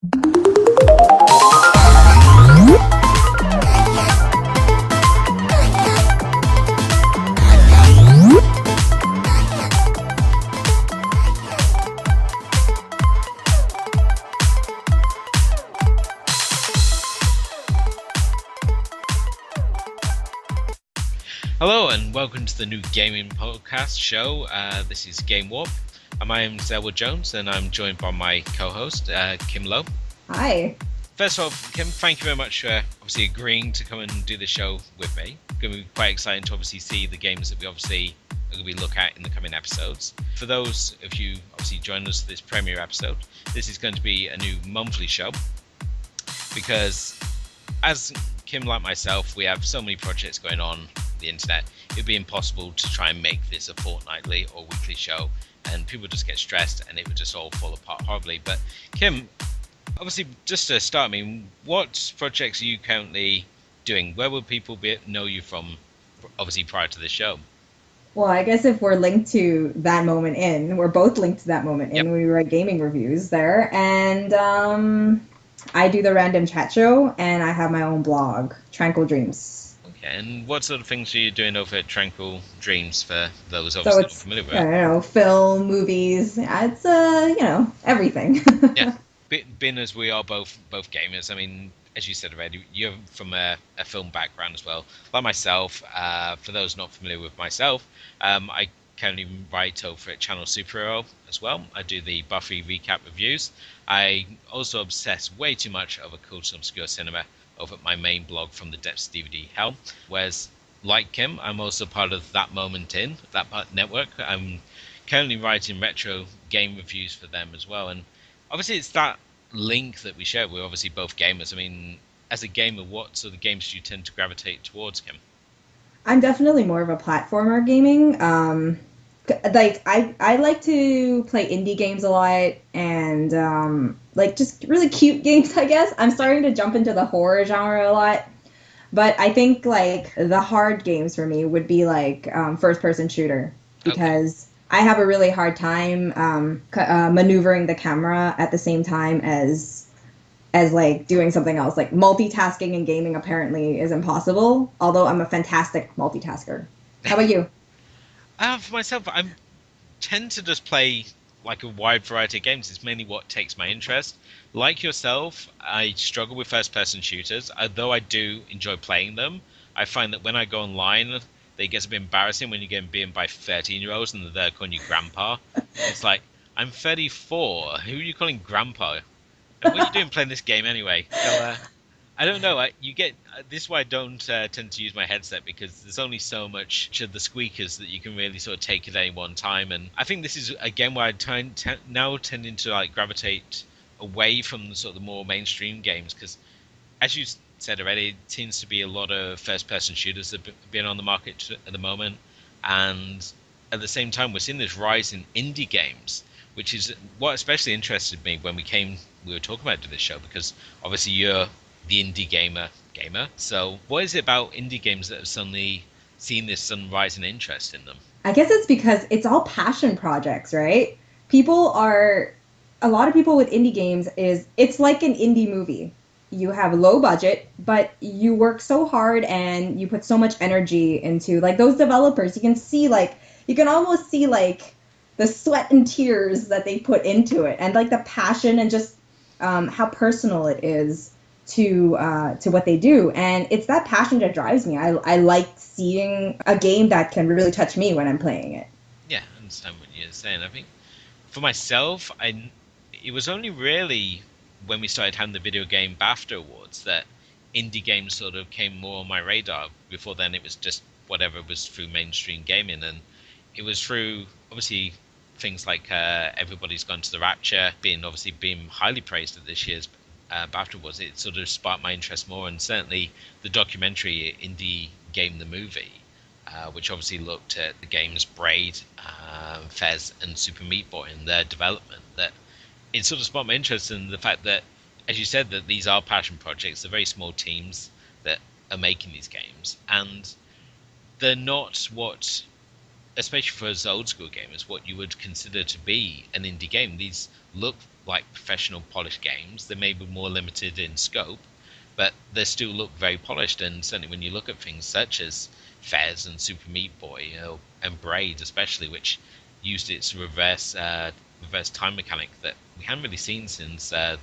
Hello and welcome to the new gaming podcast show. This is Game Warp. My name is Elwood Jones and I'm joined by my co-host, Kim Lowe. Hi. First of all, Kim, thank you very much for obviously agreeing to come and do the show with me. It's going to be quite exciting to obviously see the games that we obviously are going to be looking at in the coming episodes. For those of you obviously joining us for this premiere episode, this is going to be a new monthly show because as Kim, like myself, we have so many projects going on the internet. It would be impossible to try and make this a fortnightly or weekly show, and people just get stressed and it would just all fall apart horribly. But Kim, obviously, just to start, I mean, what projects are you currently doing? Where will people know you from, obviously, prior to this show? Well, I guess if we're linked to that moment in, we're both linked to that moment in. Yep. We write gaming reviews there, and I do the random chat show, and I have my own blog, Tranquil Dreams. Okay, and what sort of things are you doing over at Tranquil Dreams for those So obviously not it's, familiar with I it? don't know, film, movies. It's everything. Yeah, being as we are both gamers, I mean, as you said already, you're from a film background as well. Like myself, for those not familiar with myself, I currently write over at Channel Superhero as well. I do the Buffy recap reviews. I also obsess way too much over Culture Obscure Cinema over at my main blog From the Depths DVD Hell. Whereas, like Kim, I'm also part of That Moment In, that network. I'm currently writing retro game reviews for them as well. And obviously, it's that link that we share. We're obviously both gamers. I mean, as a gamer, what sort of games do you tend to gravitate towards, Kim? I'm definitely more of a platformer gaming. Like I like to play indie games a lot and like just really cute games, I guess. I'm starting to jump into the horror genre a lot. But I think like the hard games for me would be like first person shooter Okay. because I have a really hard time maneuvering the camera at the same time as like doing something else. Like multitasking in gaming apparently is impossible, although I'm a fantastic multitasker. How about you? For myself, I tend to just play like a wide variety of games. It's mainly what takes my interest. Like yourself, I struggle with first-person shooters, although I do enjoy playing them. I find that when I go online, they get a bit embarrassing when you get beaten by 13-year-olds and they're calling you grandpa. It's like, I'm 34. Who are you calling grandpa? And what are you doing playing this game anyway? So, I don't know. You get this is why I don't tend to use my headset because there's only so much of the squeakers that you can really sort of take at any one time. And I think this is again why I now tending to like gravitate away from the sort of the more mainstream games because, as you said already, it seems to be a lot of first-person shooters that have been on the market at the moment, and at the same time we're seeing this rise in indie games, which is what especially interested me when we were talking about this show because obviously you're the indie gamer. So what is it about indie games that have suddenly seen this sudden rise in interest in them? I guess it's because it's all passion projects, right? People are a lot of people with indie games is it's like an indie movie. You have low budget, but you work so hard and you put so much energy into like those developers. You can almost see like the sweat and tears that they put into it, and like the passion and just how personal it is to what they do. And it's that passion that drives me. I like seeing a game that can really touch me when I'm playing it. Yeah, I understand what you're saying. I think for myself, it was only really when we started having the video game BAFTA awards that indie games sort of came more on my radar. Before then, it was just whatever was through mainstream gaming, and it was through obviously things like Everybody's Gone to the Rapture being highly praised at this year's BAFTA awards. It sort of sparked my interest more, and certainly the documentary Indie Game the Movie. Which obviously looked at the games Braid, Fez, and Super Meat Boy and their development. That it sort of sparked my interest in the fact that, as you said, that these are passion projects. They're very small teams that are making these games, and they're not what, especially for us old school gamers, what you would consider to be an indie game. These look like professional polished games. They may be more limited in scope, but they still look very polished. And certainly when you look at things such as Fez and Super Meat Boy, and Braid especially, which used its reverse time mechanic that we haven't really seen since the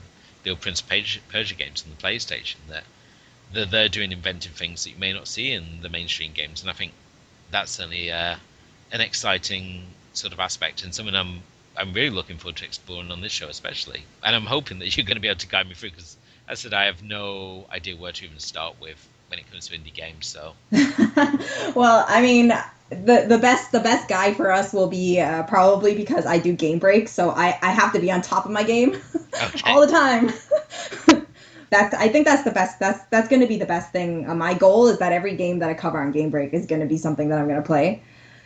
old Prince of Persia games on the PlayStation. That they're doing inventive things that you may not see in the mainstream games, and I think that's certainly an exciting sort of aspect and something I'm really looking forward to exploring on this show, especially. And I'm hoping that you're going to be able to guide me through because, as I said, I have no idea where to even start with when it comes to indie games. So, Well, I mean, the best guy for us will be probably because I do game breaks, so I have to be on top of my game all okay, the time. I think that's the best. That's going to be the best thing. My goal is that every game that I cover on Game Break is going to be something that I'm going to play,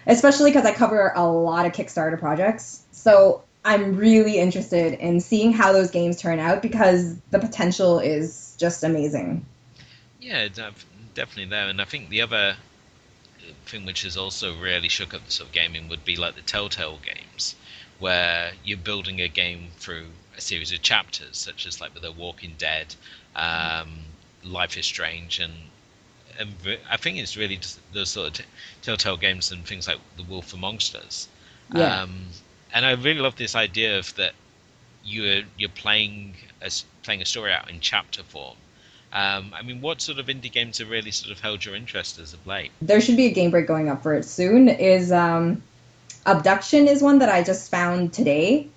especially because I cover a lot of Kickstarter projects. So I'm really interested in seeing how those games turn out because the potential is just amazing. yeah, definitely there. And I think the other thing which has also really shook up the sort of gaming would be like the Telltale games, where you're building a game through a series of chapters, such as like with The Walking Dead, um, Life is Strange, and I think it's really just those sort of Telltale games and things like The Wolf Amongst Us. Yeah. Um, and I really love this idea of that you're playing a story out in chapter form. I mean, what sort of indie games have really sort of held your interest as of late? There should be a game break going up for it soon. Is Abduction is one that I just found today,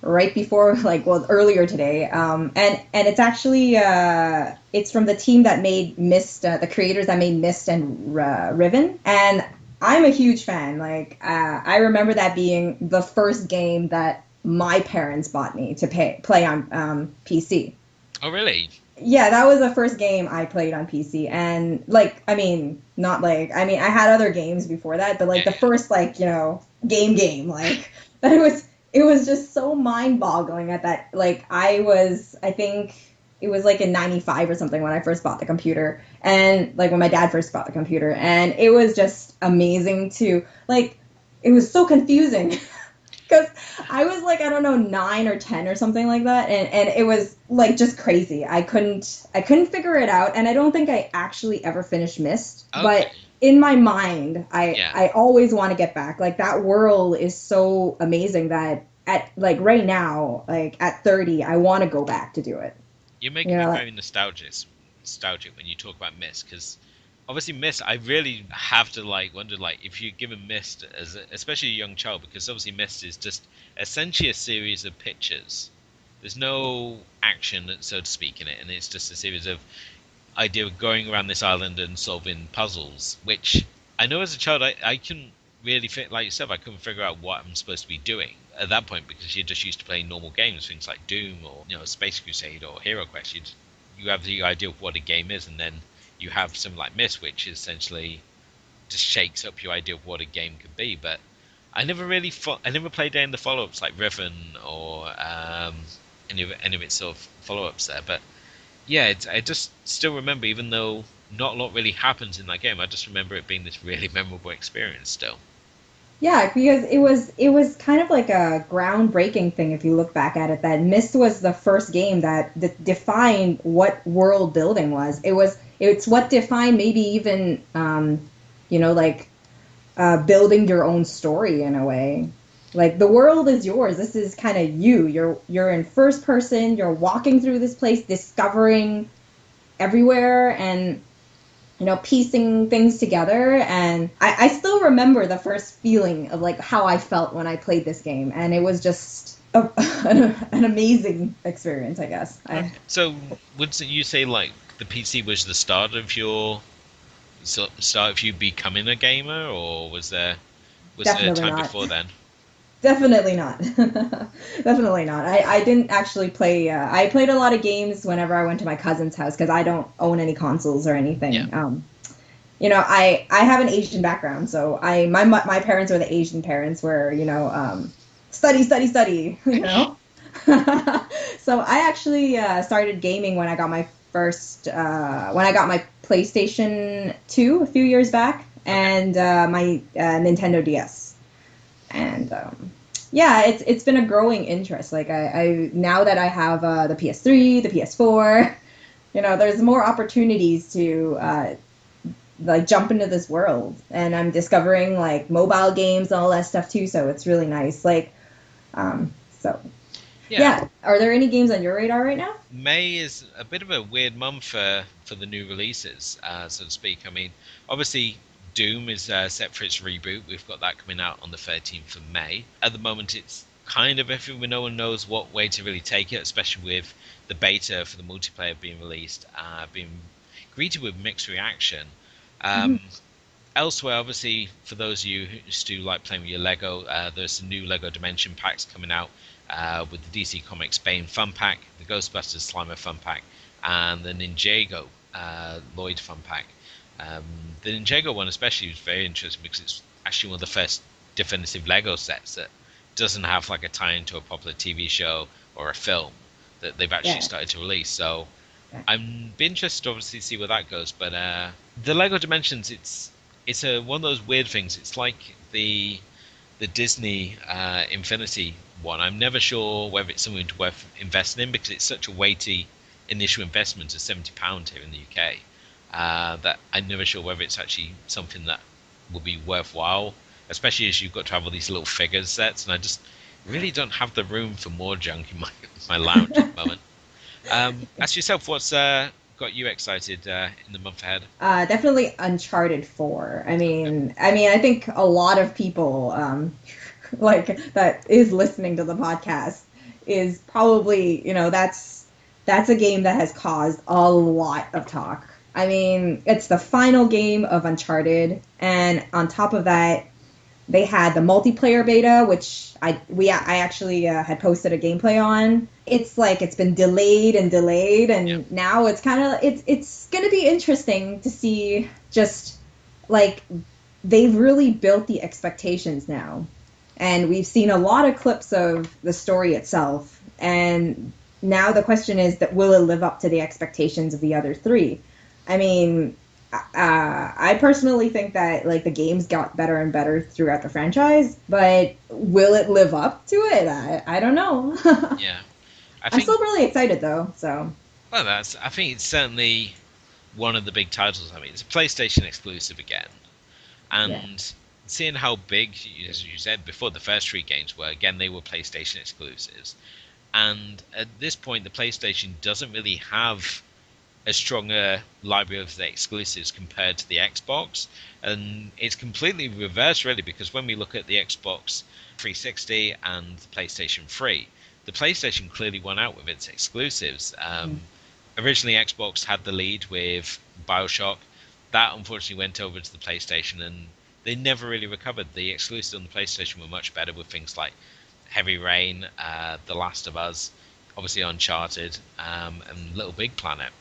right before, like, well, earlier today. And it's actually it's from the team that made Mist, the creators that made Mist and Riven, and I'm a huge fan. Like, I remember that being the first game that my parents bought me to play on PC. Oh, really? Yeah, that was the first game I played on PC. And like, I mean, not like, I mean, I had other games before that, but like Yeah, the first, like, game, like that it was just so mind-boggling at that. Like, I think it was like in 95 or something when I first bought the computer, and like when my dad first bought the computer, and it was just amazing to like, it was so confusing because I was like, I don't know, 9 or 10 or something like that, and it was like just crazy. I couldn't figure it out, and I don't think I actually ever finished Mist, yeah. but Okay. in my mind, I Yeah, I always want to get back. Like, that world is so amazing that at like right now, like at 30, I want to go back to do it. you're You making me know, very nostalgic when you talk about Mist, because obviously Mist, I really have to like wonder like if you're given Mist as especially a young child, because obviously Mist is just essentially a series of pictures. There's no action, so to speak, in it, and it's just a series of idea of going around this island and solving puzzles, which I know as a child I couldn't really fit like yourself. I couldn't figure out what I'm supposed to be doing at that point because you're just used to playing normal games, things like Doom or Space Crusade or Hero Quest. You have the idea of what a game is, and then you have something like Myst, which essentially just shakes up your idea of what a game could be. But I never played any of the follow-ups like Riven or any of its sort of follow-ups there. But yeah, I just still remember, even though not a lot really happens in that game, I just remember it being this really memorable experience still. yeah, because it was kind of like a groundbreaking thing if you look back at it. That Myst was the first game that defined what world building was. It's what defined maybe even like building your own story in a way. Like, the world is yours. This is kind of you. You're in first person. You're walking through this place, discovering everywhere, and piecing things together. And I still remember the first feeling of like how I felt when I played this game, and it was just an amazing experience, I guess. Okay. So would you say like the PC was the start of you becoming a gamer, or was there a Definitely time not. before then? Definitely not. Definitely not. I didn't actually play. I played a lot of games whenever I went to my cousin's house because I don't own any consoles or Yeah. anything. I have an Asian background, so my parents were the Asian parents where study, study, study. So I actually started gaming when I got my PlayStation 2 a few years back, Okay. and my Nintendo DS. And yeah, it's been a growing interest. Like I now that I have the PS3, the PS4, there's more opportunities to like jump into this world, and I'm discovering like mobile games and all that stuff too. So it's really nice. Like, so Yeah, yeah. Are there any games on your radar right now? May is a bit of a weird month for the new releases, so to speak. I mean, obviously, Doom is set for its reboot. We've got that coming out on the 13th of May. At the moment, it's kind of iffy. No one knows what way to really take it, especially with the beta for the multiplayer being released, being greeted with mixed reaction. Mhm. Um, Elsewhere, obviously, for those of you who still like playing with your Lego, there's some new Lego Dimension packs coming out with the DC Comics Bane Fun Pack, the Ghostbusters Slimer Fun Pack, and the Ninjago Lloyd Fun Pack. Um, the Ninjago one especially is very interesting because it's actually one of the first definitive Lego sets that doesn't have like a tie-in to a popular TV show or a film that they've actually Yeah. started to release. So Yeah. I'm be interested to obviously see where that goes. But the Lego Dimensions, it's a one of those weird things. It's like the Disney Infinity one. I'm never sure whether it's something worth investing in because it's such a weighty initial investment of £70 here in the UK that I'm never sure whether it's actually something that will be worthwhile, especially as you've got to have all these little figures sets, and I just really don't have the room for more junk in my lounge at the moment. Ask yourself, what's got you excited in the month ahead? Definitely Uncharted 4. I think a lot of people like that is listening to the podcast is probably, that's a game that has caused a lot of talk. I mean, it's the final game of Uncharted, and on top of that, they had the multiplayer beta, which I actually had posted a gameplay on. It's like it's been delayed and delayed, Yeah, and now it's going to be interesting to see just like they've really built the expectations now, and we've seen a lot of clips of the story itself, and now the question is that will it live up to the expectations of the other three? I mean, I personally think that like the games got better and better throughout the franchise, but will it live up to it? I don't know. yeah. I I'm think still really excited though. So well, that's I think it's certainly one of the big titles. I mean, it's a PlayStation exclusive again, yeah, and seeing how big, as you said before, the first three games were, again, they were PlayStation exclusives. And at this point, the PlayStation doesn't really have a stronger library of the exclusives compared to the Xbox. And it's completely reversed, really, because when we look at the Xbox 360 and the PlayStation 3, the PlayStation clearly won out with its exclusives. Originally, Xbox had the lead with Bioshock. That unfortunately went over to the PlayStation, and they never really recovered. The exclusives on the PlayStation were much better with things like Heavy Rain, The Last of Us, obviously Uncharted, and Little Big Planet.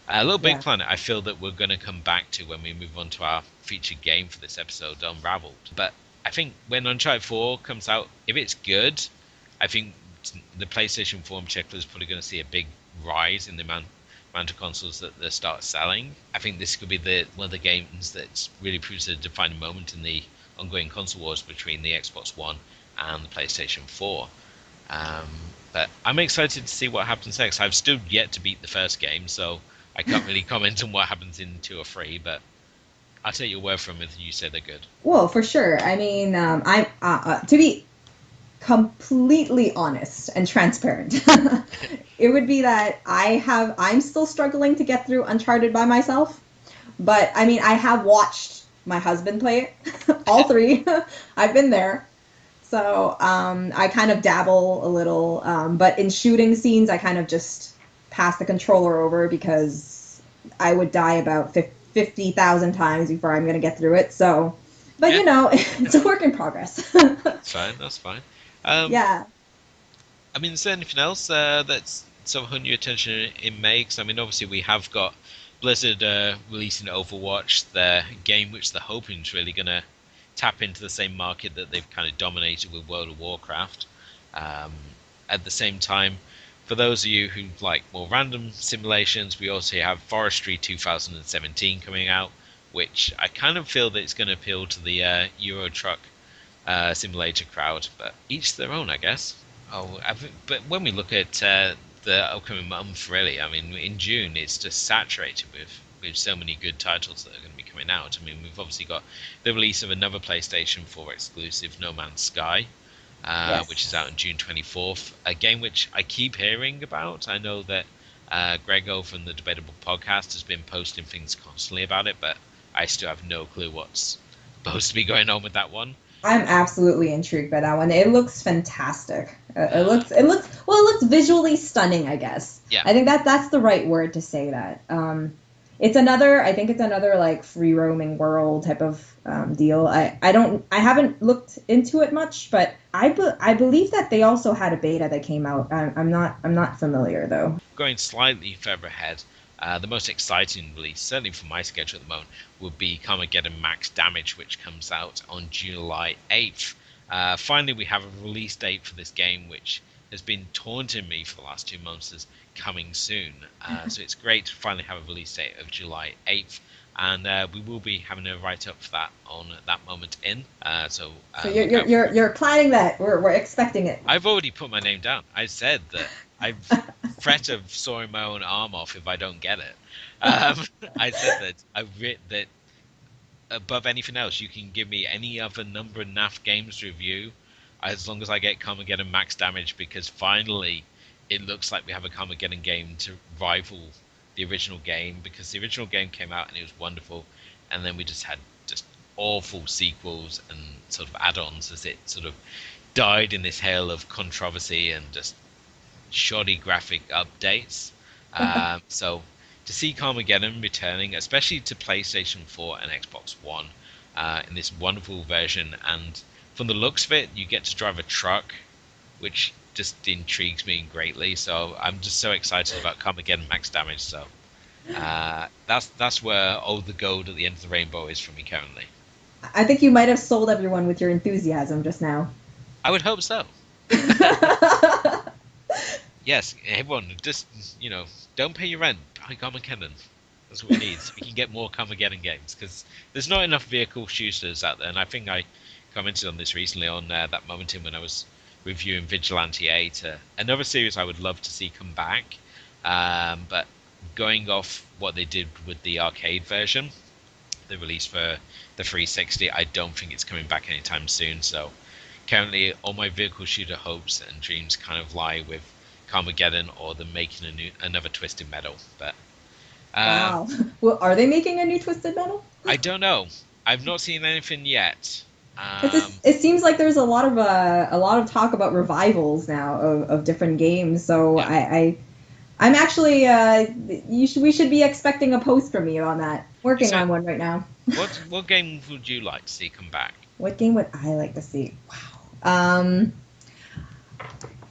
Little Big yeah. Planet, I feel that we're going to come back to when we move on to our featured game for this episode, Unraveled. But I think when Uncharted 4 comes out, if it's good, I think the PlayStation 4 in particular is probably going to see a big rise in the amount of consoles that they start selling. I think this could be the one of the games that's really proves a defining moment in the ongoing console wars between the Xbox One and the PlayStation 4. Um, but I'm excited to see what happens next. I've still yet to beat the first game, so I can't really comment on what happens in 2 or 3. But I'll take your word from it if you say they're good. Well, for sure. I mean, I'm to be completely honest and transparent. It would be that I'm still struggling to get through Uncharted by myself. But I mean, I have watched my husband play it, all three. I've been there. So I kind of dabble a little. But in shooting scenes, I kind of just pass the controller over because I would die about 50,000 times before I'm going to get through it. So, but Yeah, it's a work in progress. that's fine. That's fine. Um, Yeah. I mean, is there anything else that's sort of holding your attention in May? 'Cause, I mean, obviously we have got Blizzard releasing Overwatch, the game which they're hoping is really going to tap into the same market that they've kind of dominated with World of Warcraft. Um, at the same time, for those of you who like more random simulations, we also have Forestry 2017 coming out, which I kind of feel that it's going to appeal to the Euro Truck simulator crowd, but each their own, I guess. But when we look at the upcoming month, really, I mean, in June it's just saturated with so many good titles that are going to be coming out. I mean, we've obviously got the release of another PlayStation 4 exclusive, No Man's Sky, which is out Yes. on June 24th. A game which I keep hearing about. I know that Grego from the Debatable Podcast has been posting things constantly about it, but I still have no clue what's supposed to be going on with that one. I'm absolutely intrigued by that one. It looks fantastic. Uh, It looks visually stunning, I guess. yeah, I think that's the right word to say that. It's another, I think it's another like free roaming world type of deal. I haven't looked into it much, but I believe that they also had a beta that came out. I'm not familiar though. going slightly further ahead, the most exciting release, certainly for my schedule at the moment, would be Carmageddon Max Damage, which comes out on July 8th. Finally, we have a release date for this game, which has been taunting me for the last 2 months as coming soon. So it's great to finally have a release date of July 8th. And we will be having a write up for that on that moment in. So Look out. you're planning that. We're expecting it. I've already put my name down. I said that I've threat of sawing my own arm off if I don't get it. Um, I said that that above anything else, you can give me any other number of NAF games to review, as long as I get Carmageddon Max Damage, because finally it looks like we have a Carmageddon game to rival the original game, because the original game came out and it was wonderful, and then we just had just awful sequels and sort of add-ons as it sort of died in this hail of controversy and just shoddy graphic updates. So to see Carmageddon returning, especially to PlayStation 4 and Xbox One, in this wonderful version, and from the looks of it, you get to drive a truck, which just intrigues me greatly. So I'm just so excited about Carmageddon Max Damage. So that's where all the gold at the end of the rainbow is for me currently. I think you might have sold everyone with your enthusiasm just now. I would hope so. Yes, everyone, just don't pay your rent. Buy Carmageddon. That's what we need. So we can get more Carmageddon games, because there's not enough vehicle shooters out there. And I think I commented on this recently on that momentum when I was reviewing Vigilante 8, another series I would love to see come back. But going off what they did with the arcade version, the release for the 360, I don't think it's coming back anytime soon. So currently, all my vehicle shooter hopes and dreams kind of lie with Carmageddon or them making another Twisted Metal. But Wow. Well, are they making a new Twisted Metal? I don't know. I've not seen anything yet. It seems like there's a lot of talk about revivals now of different games. So Yeah. I'm actually we should be expecting a post from you on that. Working So, on one right now. what game would you like to see come back? What game would I like to see? Wow.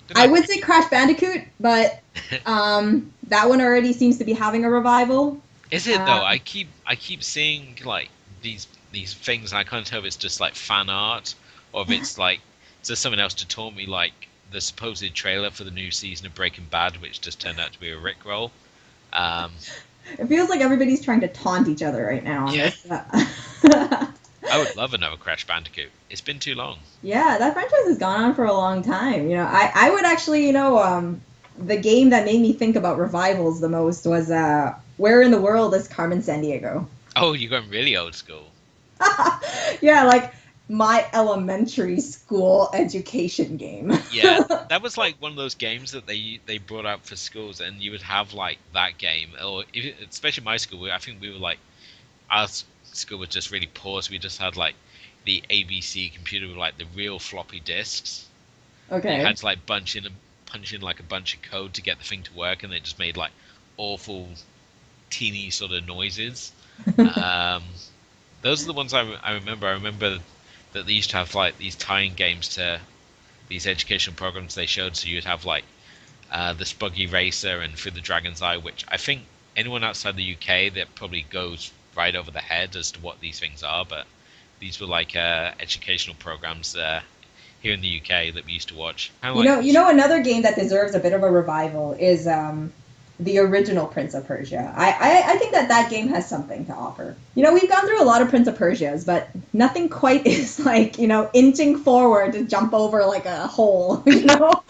Don't I know. would say Crash Bandicoot, but that one already seems to be having a revival. Is it though? Um, I keep seeing like these things, and I can't tell if it's just like fan art or if it's like just something else to taunt me, like the supposed trailer for the new season of Breaking Bad, which just turned out to be a Rickroll. Um, it feels like everybody's trying to taunt each other right now on Yeah. this. I would love another Crash Bandicoot. It's been too long. Yeah, that franchise has gone on for a long time. I would actually, the game that made me think about revivals the most was Where in the World is Carmen Sandiego? Oh, you're going really old school. Yeah, like my elementary school education game. Yeah, that was like one of those games that they brought out for schools, and you would have like that game, or especially my school. I think we were like our school was just really poor, so we just had like the ABC computer with like the real floppy disks. And you Okay. had to like punch in like a bunch of code to get the thing to work, and it just made like awful teeny sort of noises. Um, those are the ones I remember. I remember that they used to have like these tie-in games to these educational programs they showed. So you'd have like the Spuggy Racer and Through the Dragon's Eye, which I think anyone outside the UK that probably goes right over the head as to what these things are. But these were like educational programs here in the UK that we used to watch. Kind of like Another game that deserves a bit of a revival is the original Prince of Persia. I think that game has something to offer. We've gone through a lot of Prince of Persias, but nothing quite is like, inching forward to jump over like a hole, you know?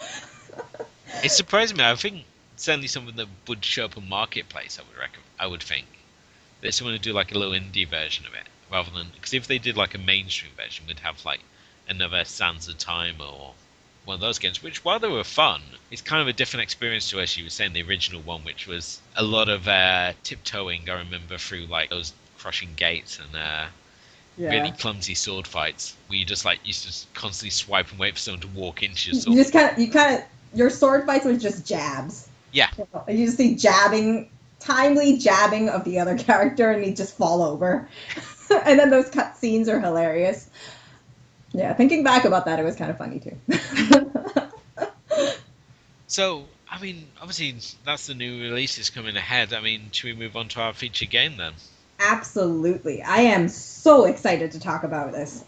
It surprised me. I think certainly something that would show up on Marketplace. I would think that someone would do like a little indie version of it, rather than because if they did like a mainstream version, we'd have like another Sands of Time or one of those games. Which, while they were fun, it's kind of a different experience to, as you were saying, the original one, which was a lot of tiptoeing. I remember through like those crushing gates and really Yeah. clumsy sword fights where you just like used to constantly swipe and wait for someone to walk into your You sword. just your sword fights were just jabs. Yeah, You just see timely jabbing of the other character, and he just fall over. And then those cut scenes are hilarious. Yeah, thinking back about that, it was kind of funny too. so, I mean, obviously, that's the new releases coming ahead. I mean, should we move on to our feature game then? Absolutely. I am so excited to talk about this.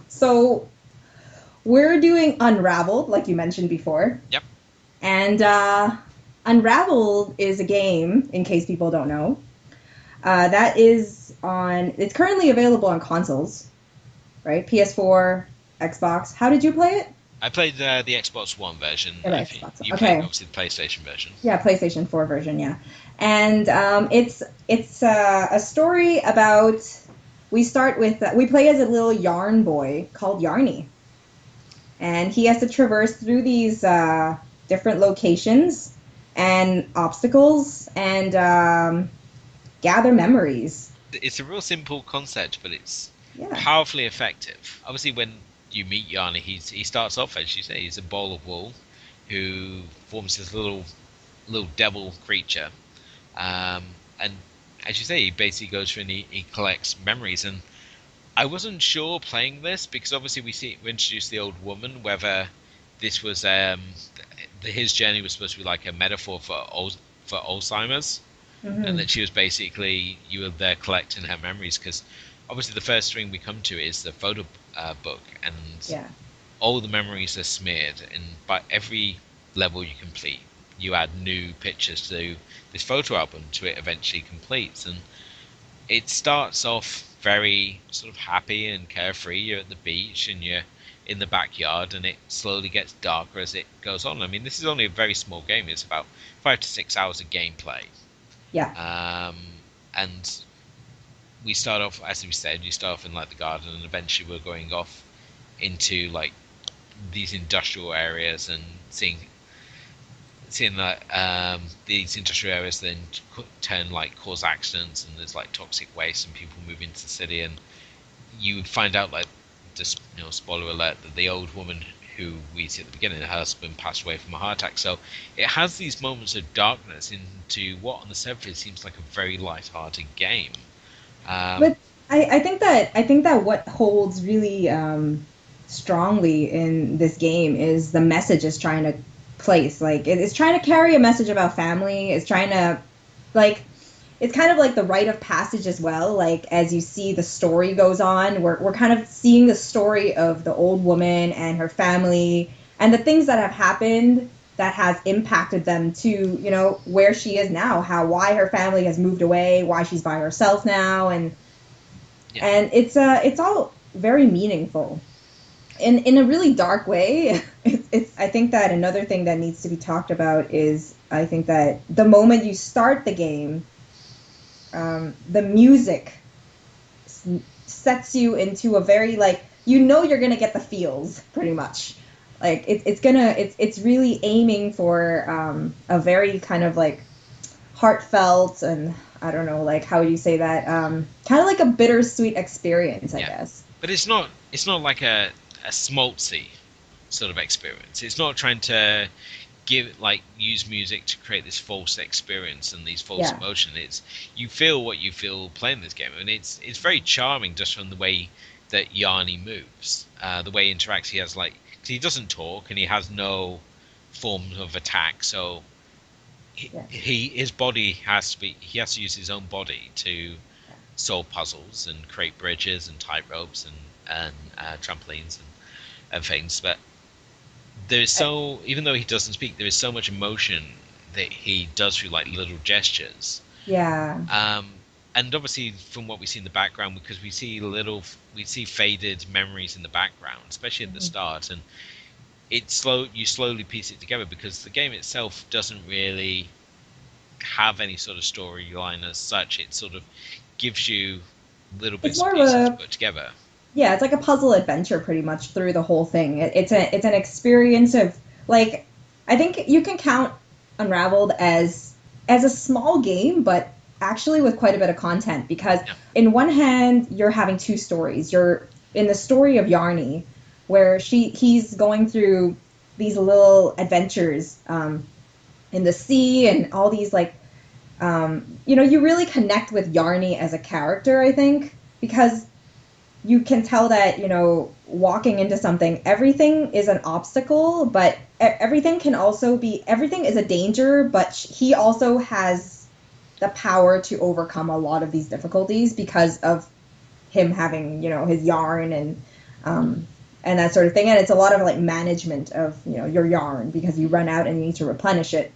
So, we're doing Unraveled, like you mentioned before. Yep. And Unraveled is a game, in case people don't know, it's currently available on consoles, right? PS4, Xbox. How did you play it? I played the Xbox One version. Yeah, I think Xbox. you played Okay. obviously the PlayStation version. Yeah, PlayStation 4 version, yeah. And it's a story about we play as a little yarn boy called Yarny, and he has to traverse through these different locations and obstacles and gather memories. It's a real simple concept, but it's Yeah. powerfully effective. Obviously, when you meet Yarny, he starts off, as you say, he's a ball of wool who forms this little devil creature, and as you say, he basically goes through and he collects memories. And I wasn't sure playing this because obviously we introduced the old woman, whether this was his journey was supposed to be like a metaphor for Alzheimer's, and Hmm. that she was basically you were there collecting her memories because obviously the first thing we come to is the photo book, and Yeah. all the memories are smeared, and by every level you complete you add new pictures to this photo album to it eventually completes. And it starts off very sort of happy and carefree. You're at the beach and you're in the backyard, and it slowly gets darker as it goes on. I mean, this is only a very small game. It's about 5 to 6 hours of gameplay. Yeah. um, and we start off, as we said, you start off in like the garden, and eventually we're going off into like these industrial areas and seeing that these industrial areas then turn like cause accidents, and there's like toxic waste and people move into the city. And you would find out, like, just spoiler alert, that the old woman who we see at the beginning, her husband passed away from a heart attack. So it has these moments of darkness into what on the surface seems like a very light-hearted game. um, But I think that what holds really strongly in this game is the message it's trying to place. Like it's trying to carry a message about family. It's trying to like it's kind of like the rite of passage as well. Like as you see the story goes on, we're kind of seeing the story of the old woman and her family and the things that have happened that has impacted them to where she is now, how why her family has moved away, why she's by herself now, yeah, and it's all very meaningful in a really dark way. It's I think that another thing that needs to be talked about is I think that the moment you start the game, the music sets you into a very like you're gonna get the feels pretty much. Like it's really aiming for a very kind of like heartfelt and I don't know like how do you say that kind of like a bittersweet experience I yeah. guess. But it's not like a smoltzy sort of experience. It's not trying to use music to create this false experience and these false Yeah. emotion. It's you feel what you feel playing this game, and it's very charming just from the way that Yarny moves, the way he interacts. He has 'cause he doesn't talk and he has no form of attack, so Yeah. his body has to be he has to use his own body to Yeah. solve puzzles and create bridges and tight ropes and trampolines and things. But there's so even though he doesn't speak, there is so much emotion that he does through like little gestures. Yeah. Um, and obviously from what we see in the background, because we see faded memories in the background, especially at the Mhm. start, and you slowly piece it together because the game itself doesn't really have any sort of storyline as such. It sort of gives you little It's bits and more of pieces to a put together. yeah, it's like a puzzle adventure pretty much through the whole thing. It's an experience of like I think you can count Unraveled as a small game, but actually with quite a bit of content because Yeah, in one hand you're having two stories. You're in the story of Yarny, where he's going through these little adventures in the sea and all these like you really connect with Yarny as a character, I think, because you can tell that walking into something, everything is an obstacle, but everything is a danger, but he also has the power to overcome a lot of these difficulties because of him having his yarn um and that sort of thing. And it's a lot of like management of your yarn because you run out and you need to replenish it.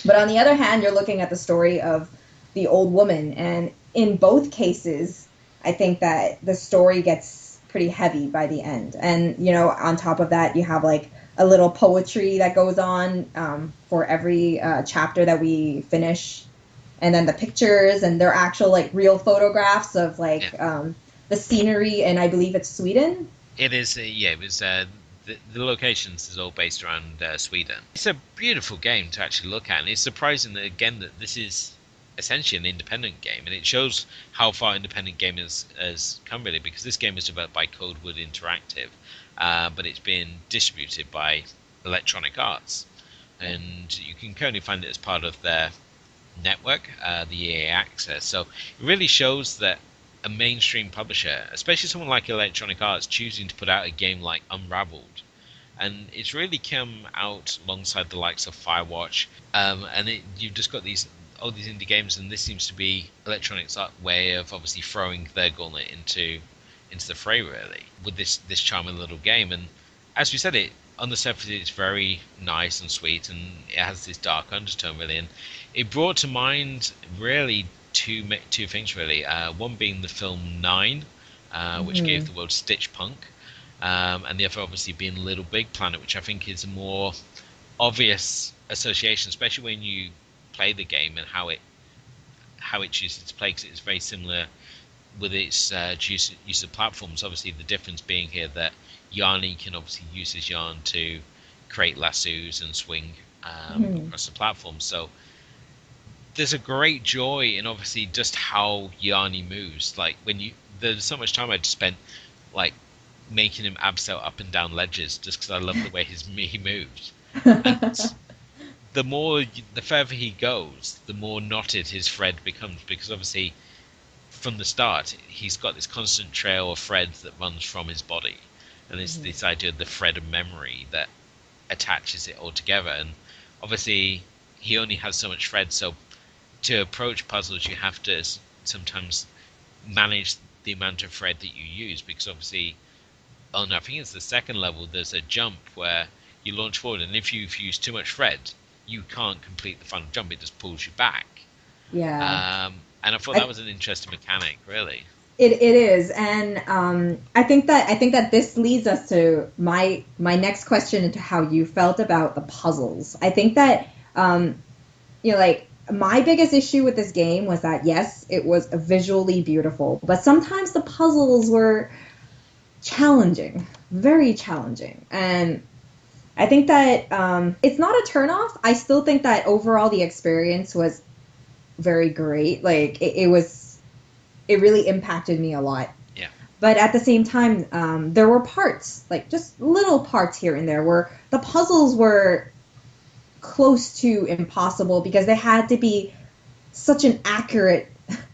But on the other hand, you're looking at the story of the old woman, and in both cases, I think that the story gets pretty heavy by the end. And on top of that, you have like a little poetry that goes on for every chapter that we finish, and then the pictures, and they're actual like real photographs of yeah. like the scenery, and I believe it's Sweden. It is. Yeah, it was. The locations is all based around Sweden. It's a beautiful game to actually look at, and it's surprising that again that this is essentially an independent game, and it shows how far independent gaming has come really, because this game was developed by Coldwood Interactive, but it's been distributed by Electronic Arts, and you can currently find it as part of their network, the EA Access. So it really shows that a mainstream publisher, especially someone like Electronic Arts, choosing to put out a game like Unraveled, and it's really come out alongside the likes of Firewatch, you've just got these all these indie games, and this seems to be Electronics' way of obviously throwing their gauntlet into the fray, really, with this charming little game. And as we said, it on the surface it's very nice and sweet, and it has this dark undertone, really, and it brought to mind really two things, really. One being the film Nine, which gave Hmm. the world Stitch Punk, and the other obviously being Little Big Planet, which I think is a more obvious association, especially when you play the game and how it chooses to play, because it's very similar with its use of platforms. Obviously, the difference being here that Yarny can obviously use his yarn to create lassos and swing Hmm. across the platform. So there's a great joy in obviously just how Yarny moves. Like there's so much time I just spent like making him abseil up and down ledges just because I love the way he moves. And the further he goes, the more knotted his thread becomes, because obviously from the start he's got this constant trail of threads that runs from his body, and it's Hmm. this idea of the thread of memory that attaches it all together. And obviously he only has so much thread, so to approach puzzles you have to sometimes manage the amount of thread that you use, because obviously I think it's the second level, there's a jump where you launch forward, and if you've used too much thread you can't complete the final jump, it just pulls you back. Yeah. And I thought that I, was an interesting mechanic, really. it is, and I think that this leads us to my next question into how you felt about the puzzles. I think that like my biggest issue with this game was that yes, it was visually beautiful, but sometimes the puzzles were challenging, very challenging, and I think that it's not a turnoff. I still think that overall the experience was very great. Like it really impacted me a lot. Yeah, But at the same time, there were parts, like just little parts here and there, where the puzzles were close to impossible because they had to be such an accurate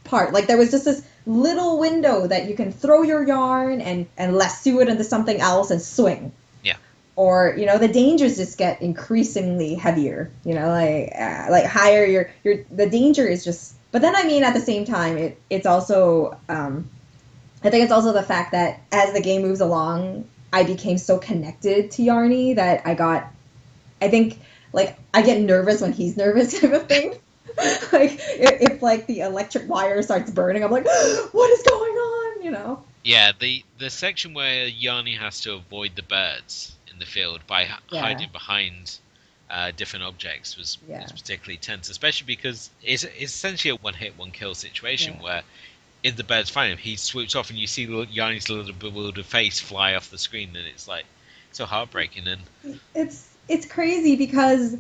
part. Like there was just this little window that you can throw your yarn and lasso it into something else and swing. yeah. Or the dangers just get increasingly heavier. Like higher the danger is just. But then I mean at the same time it's also I think it's also the fact that as the game moves along, I became so connected to Yarny that I think like I get nervous when he's nervous type of thing. Like if like the electric wire starts burning, I'm like, what is going on? You know? Yeah, the section where Yarny has to avoid the birds in the field by Yeah, hiding behind different objects was yeah, particularly tense, especially because it's essentially a one hit, one kill situation yeah. where if the birds find him, he swoops off, and you see Yarny's little bewildered face fly off the screen, and it's like so heartbreaking. And It's crazy because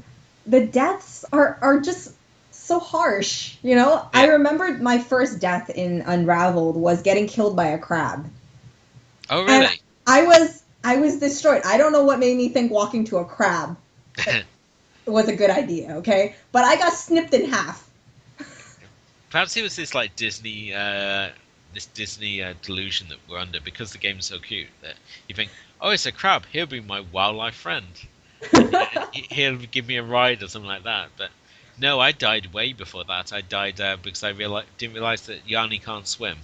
the deaths are just so harsh. You know, I yeah, remembered my first death in Unraveled was getting killed by a crab, oh and really? I was destroyed. I don't know what made me think walking to a crab was a good idea. Okay, but I got snipped in half. Perhaps it was this like Disney delusion that we're under because the game's so cute that you think, oh, it's a crab. He'll be my wildlife friend. He'll give me a ride or something like that. But no, I died way before that. I died because I didn't realize that Yarny can't swim.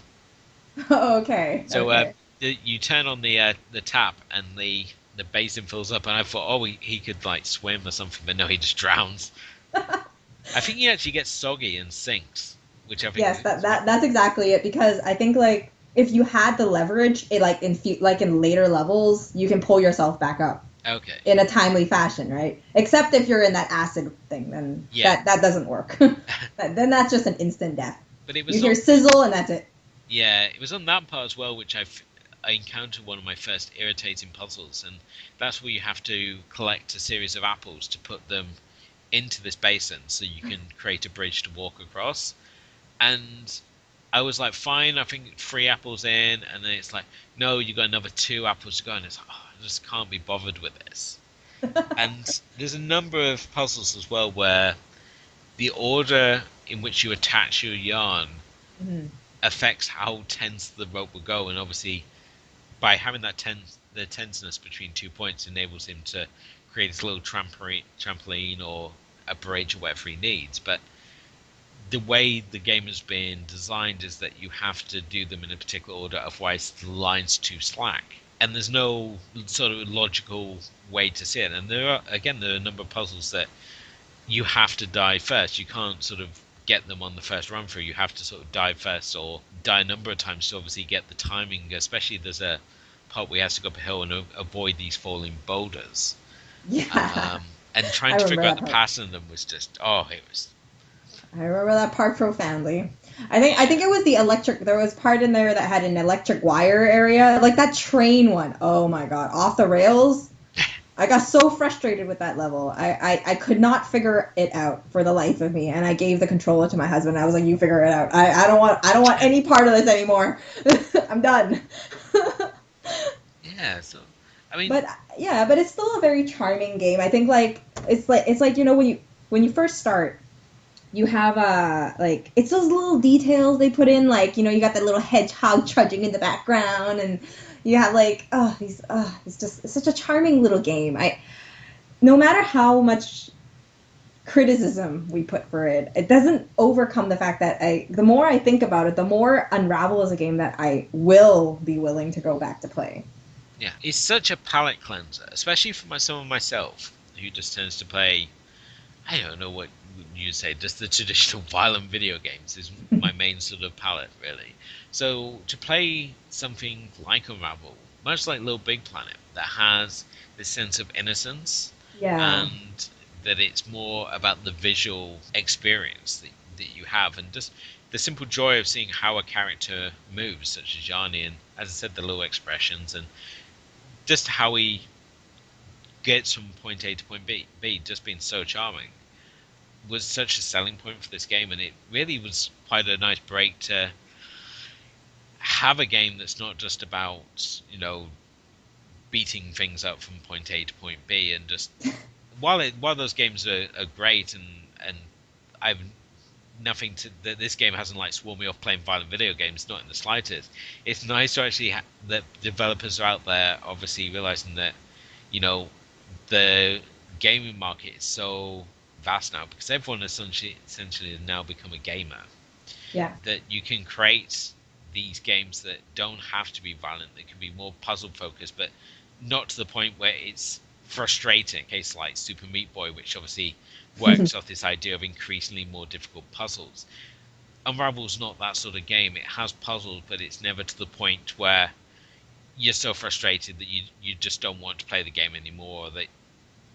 Okay, So okay. you turn on the tap and the basin fills up, and I thought, oh, he could like swim or something, but no, he just drowns. I think he actually gets soggy and sinks, which I think Yes, is a bit that's exactly it. Because I think like if you had the leverage, it like like in later levels, you can pull yourself back up okay. in a timely fashion, right? Except if you're in that acid thing, then Yeah, that doesn't work. Then that's just an instant death. but it You was hear on sizzle and that's it. yeah, it was on that part as well, which I encountered one of my first irritating puzzles, and that's where you have to collect a series of apples to put them into this basin so you can create a bridge to walk across. And I was like, fine, I think 3 apples in, and then it's like, no, you got another 2 apples to go, and it's like, oh, I just can't be bothered with this. And there's a number of puzzles as well where the order in which you attach your yarn Mhm. affects how tense the rope will go, and obviously by having the tenseness between 2 points enables him to create his little trampoline or a bridge or whatever he needs. But the way the game has been designed is that you have to do them in a particular order, otherwise the line's too slack. And there's no sort of logical way to see it. And there are a number of puzzles that you have to die first. You can't sort of get them on the first run through. You have to sort of die first or die a number of times to obviously get the timing. Especially there's a part where he has to go up a hill and avoid these falling boulders. Yeah, And trying I to remember figure out that the part. pattern of them was just it was I remember that part profoundly. I think yeah. it was the electric. There was part in there that had an electric wire area, like that train one. Oh my god, off the rails. I got so frustrated with that level. I could not figure it out for the life of me, and I gave the controller to my husband. I was like, "You figure it out. I don't want any part of this anymore. I'm done." Yeah, so I mean, But yeah, but it's still a very charming game. I think like it's like when you first start, you have like it's those little details they put in, like you got that little hedgehog trudging in the background, and you have like it's such a charming little game. I No matter how much criticism we put for it, it doesn't overcome the fact that the more I think about it, the more Unravel is a game that I will be willing to go back to play. yeah, it's such a palate cleanser, especially for someone myself who just tends to play. I don't know what you'd say, just the traditional violent video games is my main sort of palette, really. So to play something like Unravel, much like Little Big Planet, that has this sense of innocence Yeah, and that it's more about the visual experience that you have and just the simple joy of seeing how a character moves, such as Yarny, and as I said, the little expressions and just how he gets from point A to point B just being so charming was such a selling point for this game, and it really was quite a nice break to have a game that's not just about beating things up from point A to point B, and just while those games are great, and I've nothing to that this game hasn't like sworn me off playing violent video games, not in the slightest. It's nice to actually that developers are out there, obviously realizing that you know the gaming market is so vast now because everyone essentially has now become a gamer yeah, that you can create these games that don't have to be violent, that can be more puzzle focused, but not to the point where it's frustrating. A case like Super Meat Boy, which obviously works off this idea of increasingly more difficult puzzles. Unravel's not that sort of game. It has puzzles, but it's never to the point where you're so frustrated that you just don't want to play the game anymore, or that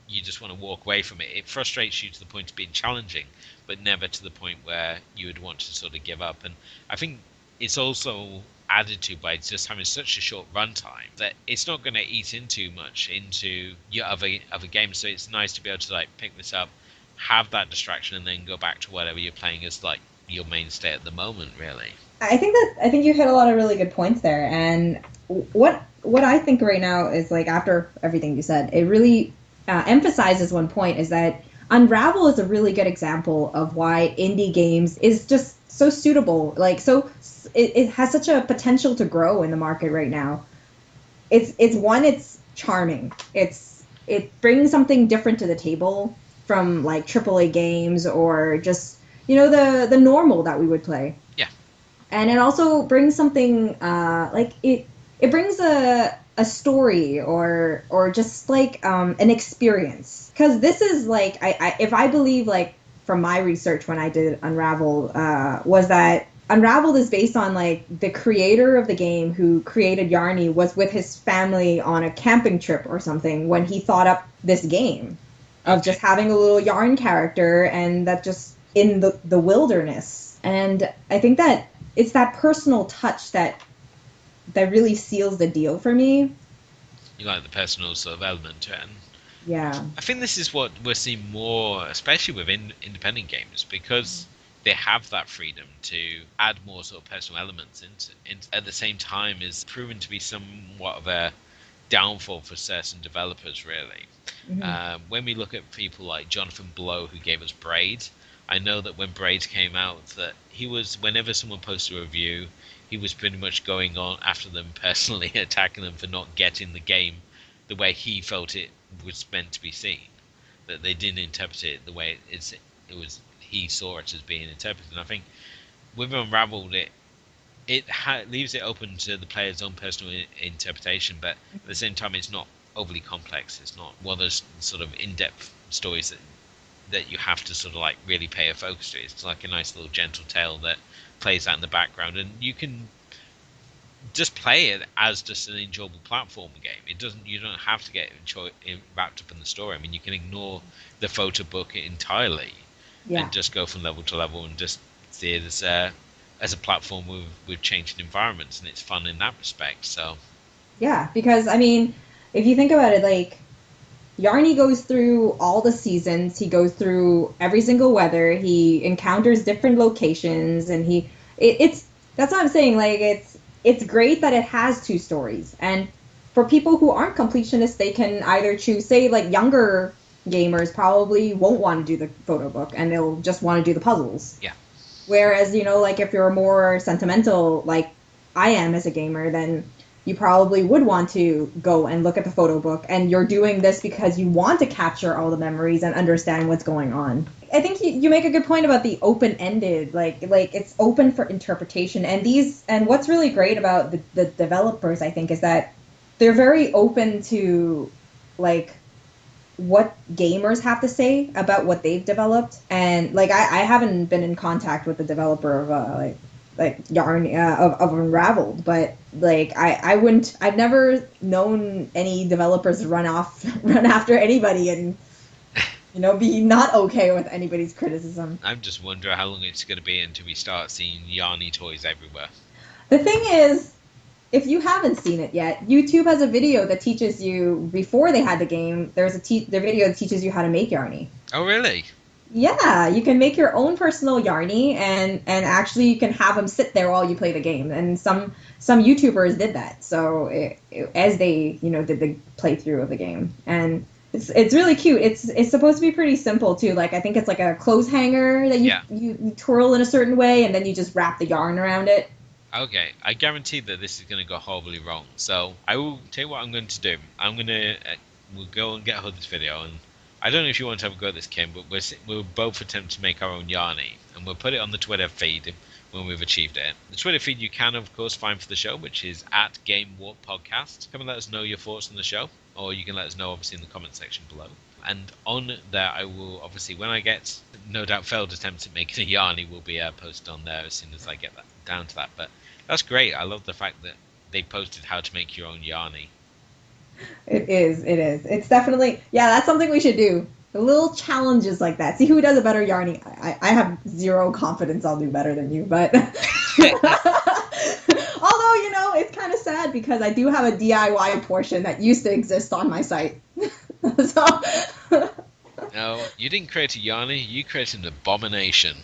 you just want to walk away from it. It frustrates you to the point of being challenging, but never to the point where you would want to sort of give up. And I think it's also added to by just having such a short runtime that it's not going to eat into much into your other games. So it's nice to be able to like pick this up, have that distraction, and then go back to whatever you're playing as like your mainstay at the moment, really. I think you hit a lot of really good points there. And what I think right now is like after everything you said, it really emphasizes one point is that Unravel is a really good example of why indie games is just so suitable. Like so, it has such a potential to grow in the market right now. It's charming. It brings something different to the table from like AAA games or just the normal that we would play. Yeah. And it also brings something like it brings a story or just like an experience, because this is like I if I believe, like from my research when I did Unravel, was that Unraveled is based on like the creator of the game who created Yarny was with his family on a camping trip or something when he thought up this game of just having a little yarn character and that just in the wilderness. And I think that it's that personal touch that really seals the deal for me. You like the personal sort of element to it. And Yeah. I think this is what we're seeing more, especially within independent games, because they have that freedom to add more sort of personal elements into at the same time is proven to be somewhat of a downfall for certain developers, really. Mm-hmm. When we look at people like Jonathan Blow, who gave us Braid, I know that when Braid came out, that he was, whenever someone posted a review, he was pretty much going on after them personally, attacking them for not getting the game the way he felt it was meant to be seen. That they didn't interpret it the way it was he saw it as being interpreted. And I think with Unraveled, it leaves it open to the player's own personal interpretation, but at the same time, it's not overly complex. It's not one of those sort of in-depth stories that you have to sort of like really pay a focus to. It's like a nice little gentle tale that plays out in the background, and you can just play it as just an enjoyable platform game. You don't have to get wrapped up in the story. I mean, you can ignore the photo book entirely Yeah. and just go from level to level and just see it as a platform with changing environments, and it's fun in that respect. So Yeah, because I mean, if you think about it, like Yarny goes through all the seasons, he goes through every single weather, he encounters different locations, and it's that's what I'm saying. Like it's great that it has two stories, and for people who aren't completionists, they can either choose, say, like younger gamers probably won't want to do the photo book and they'll just want to do the puzzles. yeah, Whereas, like if you're more sentimental, like I am as a gamer, then you probably would want to go and look at the photo book, and you're doing this because you want to capture all the memories and understand what's going on. I think you make a good point about the open-ended, like it's open for interpretation. And what's really great about the developers, I think, is that they're very open to like what gamers have to say about what they've developed. And like I haven't been in contact with the developer of like Yarn of Unraveled, but like I wouldn't, I've never known any developers run after anybody and be not okay with anybody's criticism. I'm just wondering how long it's going to be until we start seeing Yarny toys everywhere. The thing is, if you haven't seen it yet, YouTube has a video that teaches you, before they had the game, there's the video that teaches you how to make Yarny. Oh, really? Yeah, you can make your own personal Yarny, and actually you can have them sit there while you play the game. And some YouTubers did that. So as they did the playthrough of the game, and it's really cute. It's supposed to be pretty simple too. Like I think it's like a clothes hanger that Yeah. you twirl in a certain way, and then you just wrap the yarn around it. Okay, I guarantee that this is going to go horribly wrong. So I will tell you what I'm going to do. I'm going to we'll go and get hold of this video, and I don't know if you want to have a go at this, Kim, but we'll both attempt to make our own Yarny, and we'll put it on the Twitter feed when we've achieved it. The Twitter feed you can, of course, find for the show, which is at Game Warp Podcast. Come and let us know your thoughts on the show, or you can let us know, obviously, in the comment section below. And on there, I will obviously, when I get no doubt failed attempts at making a Yarny, will be posted on there as soon as I get that down to that. But that's great. I love the fact that they posted how to make your own Yarny. It is. It is. It's definitely, yeah, that's something we should do. The little challenges like that. See who does a better Yarny. I have zero confidence I'll do better than you, but although, it's kind of sad because I do have a DIY portion that used to exist on my site. So, No, you didn't create a Yarny. You created an abomination.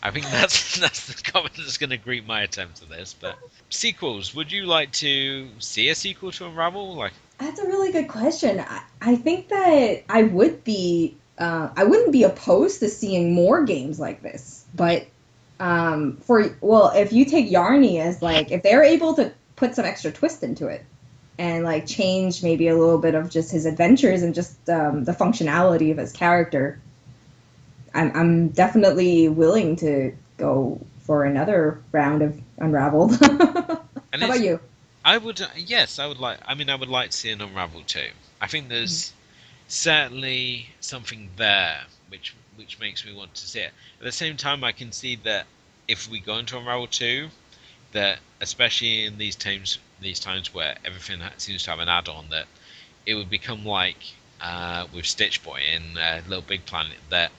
I think that's the comment that's going to greet my attempt at this. But sequels, would you like to see a sequel to Unravel? Like, that's a really good question. I think that I wouldn't be opposed to seeing more games like this. But if you take Yarny as like, if they're able to put some extra twist into it and like change maybe a little bit of just his adventures and just the functionality of his character, I'm definitely willing to go for another round of Unraveled. and How about it's you? I would yes, I would like. I mean, I would like to see an Unravel too. I think there's certainly something there which makes me want to see it. At the same time, I can see that if we go into Unravel 2, that especially in these times where everything seems to have an add-on, that it would become like with Stitch Boy in Little Big Planet, that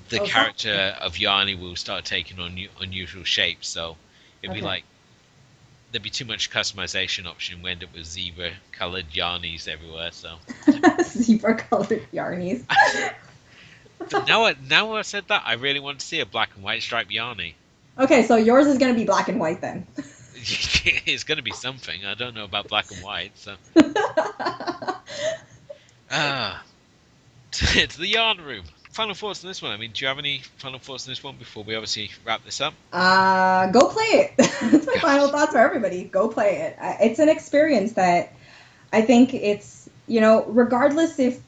the Oh, stop. character of Yarny will start taking on unusual shapes. So it'd be Okay. like there'd be too much customization option. We end up with zebra colored Yarnies everywhere. So, Zebra colored Yarnies. but now I said that, I really want to see a black and white striped Yarny. Okay, so yours is going to be black and white then. It's going to be something. I don't know about black and white. So, ah, to the yarn room. Final thoughts on this one. I mean, do you have any final thoughts on this one before we obviously wrap this up? Go play it. That's my final thoughts for everybody. Go play it. It's an experience that I think regardless if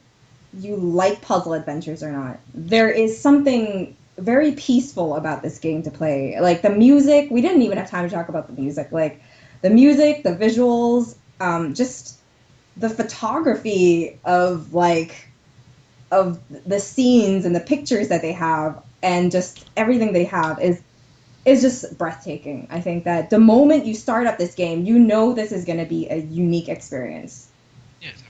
you like puzzle adventures or not, Yeah, there is something very peaceful about this game to play. Like the music, we didn't even have time to talk about the music. Like the music, the visuals, just the photography of the scenes and the pictures that they have and just everything they have is just breathtaking. I think that the moment you start up this game, you know this is going to be a unique experience. yeah, definitely.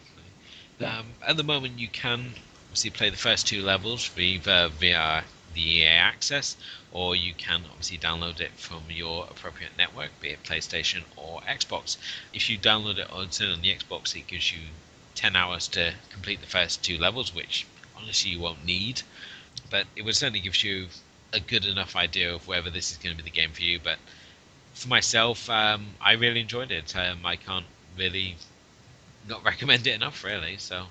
Yeah. At the moment, you can obviously play the first two levels either via the EA Access, or you can obviously download it from your appropriate network, be it PlayStation or Xbox. If you download it on the Xbox, it gives you 10 hours to complete the first two levels, which honestly you won't need, but it would certainly gives you a good enough idea of whether this is going to be the game for you. But for myself, I really enjoyed it. I can't really not recommend it enough, really. So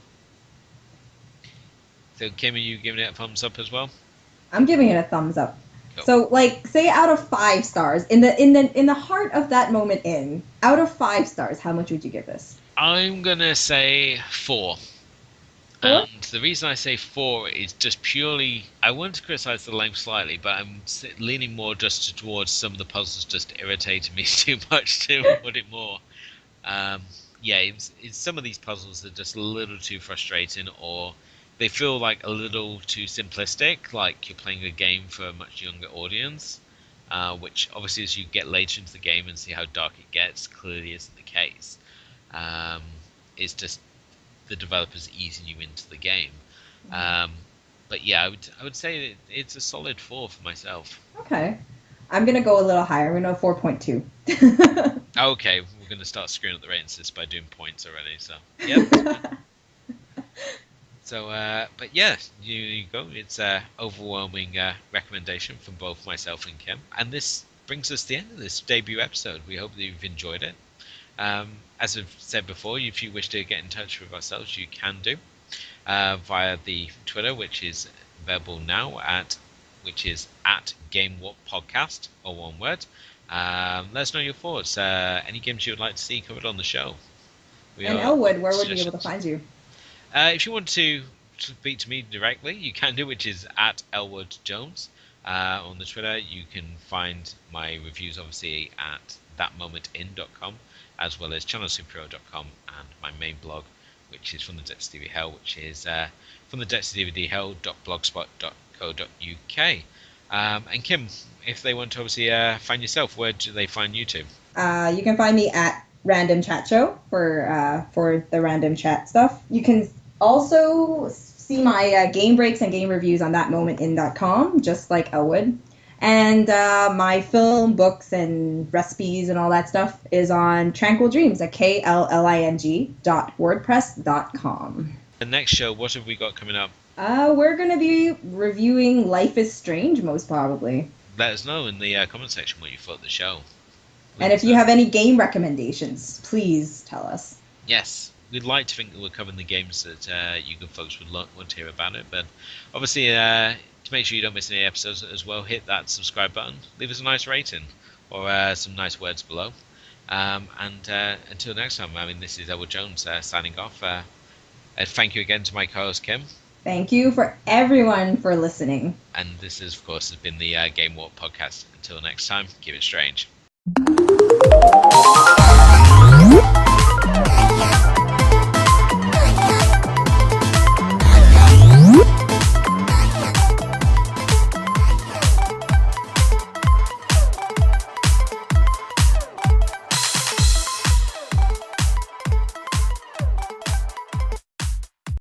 Kim, are you giving it a thumbs up as well? I'm giving it a thumbs up. Cool. So like say out of 5 stars in the heart of that moment out of 5 stars, how much would you give this? I'm gonna say 4. 4? And the reason I say 4 is just purely, I want to criticize the length slightly, but I'm leaning more just towards some of the puzzles just irritating me too much to put it more. Um, yeah, it's some of these puzzles are just a little too frustrating, or they feel like a little too simplistic, like you're playing a game for a much younger audience. Which obviously, as you get later into the game and see how dark it gets, clearly isn't the case. Um, it's just the developers easing you into the game. Um, but yeah, I would say it's a solid 4 for myself. Okay. I'm going to go a little higher. I'm going to go 4.2. Okay, we're going to start screwing up the rating system by doing points already. So yeah, that's fine. So, but yeah, you go. It's a overwhelming recommendation from both myself and Kim. And this brings us to the end of this debut episode. We hope that you've enjoyed it. As I've said before, if you wish to get in touch with ourselves, you can do via the Twitter, which is available now which is at Game Warp Podcast, or one word. Let us know your thoughts. Any games you would like to see covered on the show. We And are Elwood, where would we be able to suggestions. find you? If you want to speak to me directly, you can do, which is at Elwood Jones. On the Twitter, you can find my reviews obviously at thatmomentin.com, as well as channelsuperhero.com and my main blog, which is from the Depths of DVD Hell, which is from the Depths of DVD Hell.blogspot.co.uk. And Kim, if they want to obviously find yourself, where do they find you to? You can find me at Random Chat Show for the random chat stuff. You can also see my game breaks and game reviews on thatmomentin.com, just like Elwood. And my film, books, and recipes and all that stuff is on Tranquil Dreams at KLLING.wordpress.com. The next show, what have we got coming up? We're going to be reviewing Life is Strange, most probably. Let us know in the comment section what you thought of the show. And if you have any game recommendations, please tell us. Yes, we'd like to think that we're covering the games that you good folks would want to hear about it. But obviously, to make sure you don't miss any episodes as well, hit that subscribe button, leave us a nice rating or some nice words below. And until next time, this is Elwood Jones signing off. Thank you again to my co-host Kim. Thank you for everyone for listening. And this is, of course, has been the Game Walk podcast. Until next time, keep it strange.